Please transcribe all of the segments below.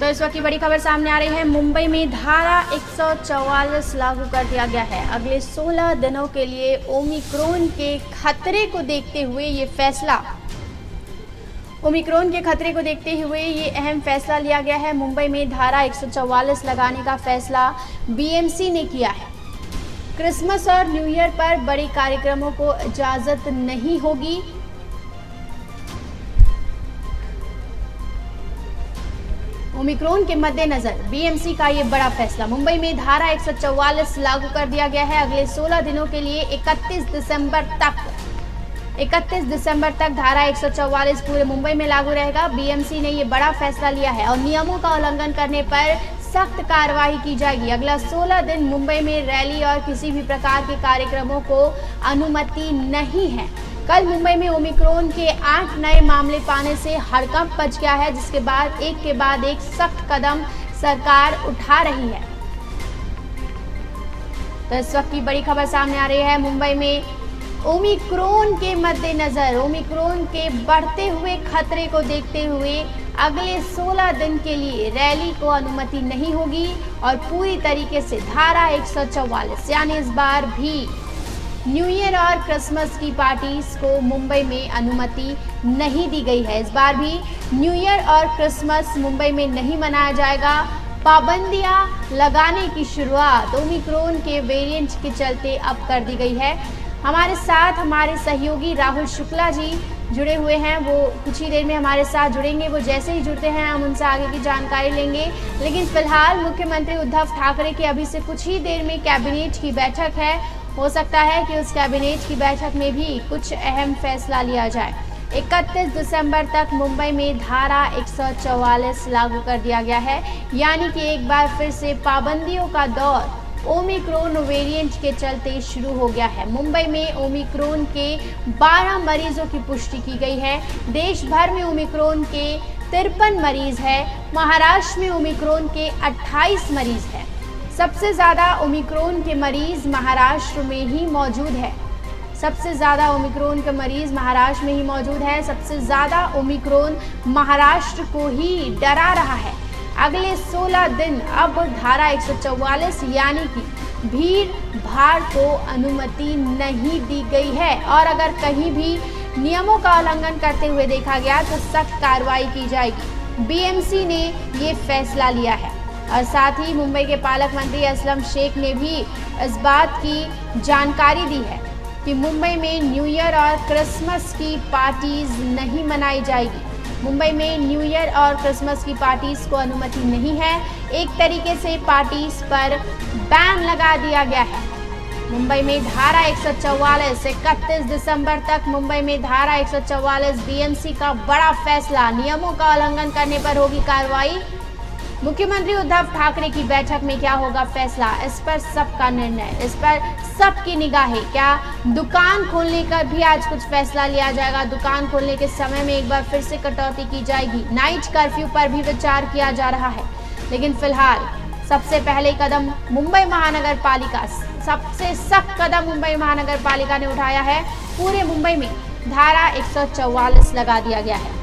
इस वक्त की बड़ी खबर सामने आ रही है। मुंबई में धारा 144 लागू कर दिया गया है। अगले 16 दिनों के लिए ओमिक्रॉन के खतरे को देखते हुए ये अहम फैसला लिया गया है। मुंबई में धारा 144 लगाने का फैसला बीएमसी ने किया है। क्रिसमस और न्यू ईयर पर बड़े कार्यक्रमों को इजाजत नहीं होगी। ओमिक्रॉन के मद्देनजर बीएमसी का ये बड़ा फैसला। मुंबई में धारा 144 लागू कर दिया गया है। अगले 16 दिनों के लिए 31 दिसंबर तक धारा 144 पूरे मुंबई में लागू रहेगा। बीएमसी ने ये बड़ा फैसला लिया है और नियमों का उल्लंघन करने पर सख्त कार्रवाई की जाएगी। अगला 16 दिन मुंबई में रैली और किसी भी प्रकार के कार्यक्रमों को अनुमति नहीं है। कल मुंबई में ओमिक्रॉन के 8 नए मामले पाने से हड़कंप मच गया है, जिसके बाद एक सख्त कदम सरकार उठा रही है। तो इस वक्त की बड़ी खबर सामने आ रही है। मुंबई में ओमिक्रॉन के मद्देनजर ओमिक्रॉन के बढ़ते हुए खतरे को देखते हुए अगले 16 दिन के लिए रैली को अनुमति नहीं होगी और पूरी तरीके से धारा 144 यानी इस बार भी न्यू ईयर और क्रिसमस की पार्टीज को मुंबई में अनुमति नहीं दी गई है। इस बार भी न्यू ईयर और क्रिसमस मुंबई में नहीं मनाया जाएगा। पाबंदियां लगाने की शुरुआत ओमिक्रॉन के वेरिएंट के चलते अब कर दी गई है। हमारे साथ हमारे सहयोगी राहुल शुक्ला जी जुड़े हुए हैं, वो कुछ ही देर में हमारे साथ जुड़ेंगे। वो जैसे ही जुड़ते हैं हम उनसे आगे की जानकारी लेंगे। लेकिन फिलहाल मुख्यमंत्री उद्धव ठाकरे की अभी से कुछ ही देर में कैबिनेट की बैठक है। हो सकता है कि उस कैबिनेट की बैठक में भी कुछ अहम फैसला लिया जाए। 31 दिसंबर तक मुंबई में धारा 144 लागू कर दिया गया है, यानी कि एक बार फिर से पाबंदियों का दौर ओमिक्रॉन वेरिएंट के चलते शुरू हो गया है। मुंबई में ओमिक्रॉन के 12 मरीजों की पुष्टि की गई है। देश भर में ओमिक्रॉन के 53 मरीज है। महाराष्ट्र में ओमिक्रॉन के 28 मरीज है। सबसे ज़्यादा ओमिक्रॉन के मरीज महाराष्ट्र में ही मौजूद है। सबसे ज़्यादा ओमिक्रॉन के मरीज महाराष्ट्र में ही मौजूद है। सबसे ज़्यादा ओमिक्रॉन महाराष्ट्र को ही डरा रहा है। अगले 16 दिन अब धारा 144 यानी कि भीड़ भाड़ को अनुमति नहीं दी गई है और अगर कहीं भी नियमों का उल्लंघन करते हुए देखा गया तो सख्त कार्रवाई की जाएगी। बीएमसी ने ये फैसला लिया है और साथ ही मुंबई के पालक मंत्री असलम शेख ने भी इस बात की जानकारी दी है कि मुंबई में न्यू ईयर और क्रिसमस की पार्टीज नहीं मनाई जाएगी। मुंबई में न्यू ईयर और क्रिसमस की पार्टीज को अनुमति नहीं है। एक तरीके से पार्टीज पर बैन लगा दिया गया है। मुंबई में धारा 144 31 दिसंबर तक मुंबई में धारा 144 बीएमसी का बड़ा फैसला। नियमों का उल्लंघन करने पर होगी कार्रवाई। मुख्यमंत्री उद्धव ठाकरे की बैठक में क्या होगा फैसला, इस पर सबका निर्णय, इस पर सबकी निगाहें। क्या दुकान खोलने का भी आज कुछ फैसला लिया जाएगा? दुकान खोलने के समय में एक बार फिर से कटौती की जाएगी। नाइट कर्फ्यू पर भी विचार किया जा रहा है। लेकिन फिलहाल सबसे पहले कदम मुंबई महानगर पालिका, सबसे सख्त कदम मुंबई महानगर पालिका ने उठाया है। पूरे मुंबई में धारा 144 लगा दिया गया है।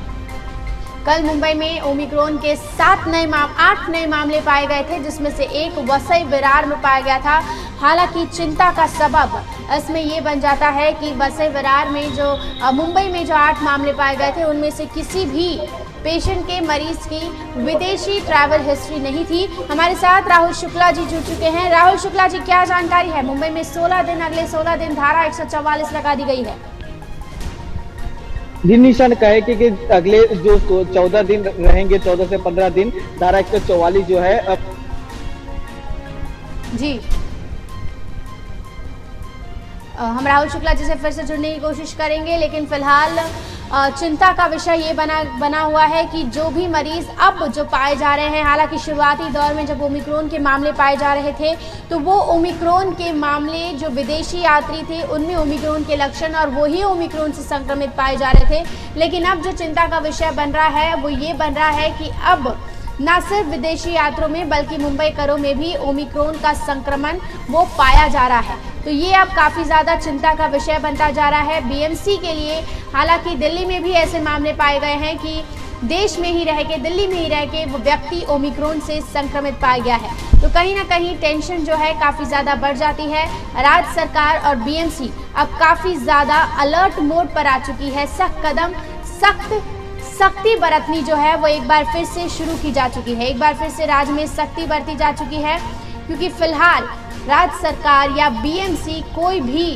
कल मुंबई में ओमिक्रॉन के 8 नए मामले पाए गए थे, जिसमें से एक वसई विरार में पाया गया था। हालांकि चिंता का सबब इसमें ये बन जाता है कि वसई विरार में जो मुंबई में जो 8 मामले पाए गए थे उनमें से किसी भी पेशेंट के मरीज की विदेशी ट्रैवल हिस्ट्री नहीं थी। हमारे साथ राहुल शुक्ला जी जुड़ चुके हैं। राहुल शुक्ला जी, क्या जानकारी है? मुंबई में अगले 16 दिन धारा 144 लगा दी गई है। दिन निशान कहे कि अगले जो 14 दिन रहेंगे, 14 से 15 दिन धारा 144 जो है अब जी हम राहुल शुक्ला जी से फिर से जुड़ने की कोशिश करेंगे। लेकिन फिलहाल चिंता का विषय ये बना हुआ है कि जो भी मरीज अब जो पाए जा रहे हैं, हालांकि शुरुआती दौर में जब ओमिक्रॉन के मामले पाए जा रहे थे तो वो ओमिक्रॉन के मामले जो विदेशी यात्री थे उनमें ओमिक्रॉन के लक्षण और वही ओमिक्रॉन से संक्रमित पाए जा रहे थे। लेकिन अब जो चिंता का विषय बन रहा है वो ये बन रहा है कि अब न सिर्फ विदेशी यात्रियों में बल्कि मुंबई करों में भी ओमिक्रॉन का संक्रमण वो पाया जा रहा है। तो ये अब काफ़ी ज़्यादा चिंता का विषय बनता जा रहा है बीएमसी के लिए। हालांकि दिल्ली में भी ऐसे मामले पाए गए हैं कि देश में ही रह के, दिल्ली में ही रह के वो व्यक्ति ओमिक्रॉन से संक्रमित पाया गया है। तो कहीं ना कहीं टेंशन जो है काफ़ी ज़्यादा बढ़ जाती है। राज्य सरकार और बीएमसी अब काफ़ी ज़्यादा अलर्ट मोड पर आ चुकी है। सख्ती बरतनी जो है वो एक बार फिर से शुरू की जा चुकी है। एक बार फिर से राज्य में सख्ती बरती जा चुकी है, क्योंकि फिलहाल राज्य सरकार या बीएमसी कोई भी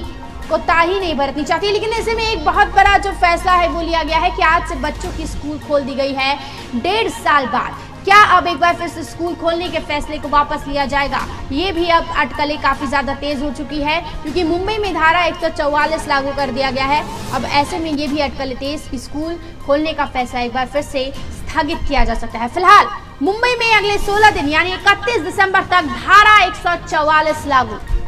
कोताही नहीं बरतनी चाहती। लेकिन ऐसे में एक बहुत बड़ा जो फैसला है वो लिया गया है कि आज से बच्चों की स्कूल खोल दी गई है 1.5 साल बाद। क्या अब एक बार फिर से स्कूल खोलने के फैसले को वापस लिया जाएगा? ये भी अब अटकलें काफ़ी ज़्यादा तेज़ हो चुकी है, क्योंकि मुंबई में धारा 144 लागू कर दिया गया है। अब ऐसे में ये भी अटकलें तेज़ कि स्कूल खोलने का फैसला एक बार फिर से स्थगित किया जा सकता है। फिलहाल मुंबई में अगले 16 दिन यानी 31 दिसंबर तक धारा 144 लागू।